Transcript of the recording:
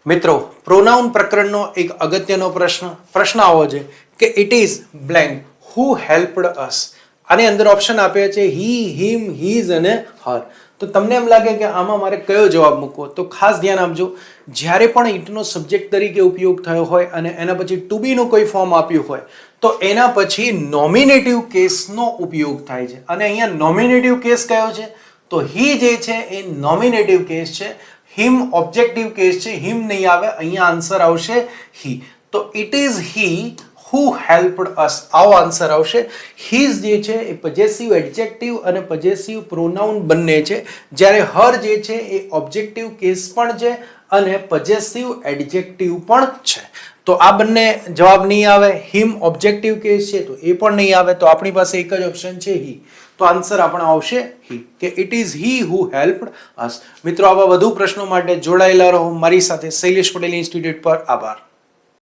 મિત્રો પ્રોનાઉન પ્રકરણનો એક અગત્યનો પ્રશ્ન આવો છે કે it is blank who helped us. આની અંદર ઓપ્શન આપ્યા છે હી, હિમ, હીઝ અને હર. તો તમને એમ લાગે કે આમાં મારે કયો જવાબ મૂકવો, તો ખાસ ધ્યાન આપજો. જ્યારે પણ ઇટનો સબ્જેક્ટ તરીકે ઉપયોગ થયો હોય અને એના પછી ટુ બી નું કોઈ ફોર્મ આપ્યું હોય તો એના પછી નોમિનેટિવ કેસનો ઉપયોગ થાય છે. અને અહીંયા નોમિનેટિવ કેસ કયો છે? તો હી જે છે એ નોમિનેટિવ કેસ છે, હિમ ઓબ્જેક્ટિવ કેસ છે, હિમ નહીં આવે, અહીંયા આન્સર આવશે હી. તો it is he who helped us, આવો આન્સર આવશે. હીઝ જે છે એ પોજેસિવ એડજેક્ટિવ અને પોજેસિવ પ્રોનાઉન બંને છે, જ્યારે હર જે છે એ ઓબ્જેક્ટિવ કેસ પણ છે અને પોજેસિવ એડજેક્ટિવ પણ છે. તો આ બંને જવાબ નહીં આવે. હિમ ઓબ્જેક્ટિવ કેસ છે તો એ પણ નહીં આવે. તો આપણી પાસે એક જ ઓપ્શન છે હી. તો આન્સર આપણો આવશે હી, કે it is he who helped us. મિત્રો આવા વધુ પ્રશ્નો માટે જોડાયેલા રહો મારી સાથે શૈલેષ પટેલ ઇન્સ્ટિટ્યૂટ પર. આભાર.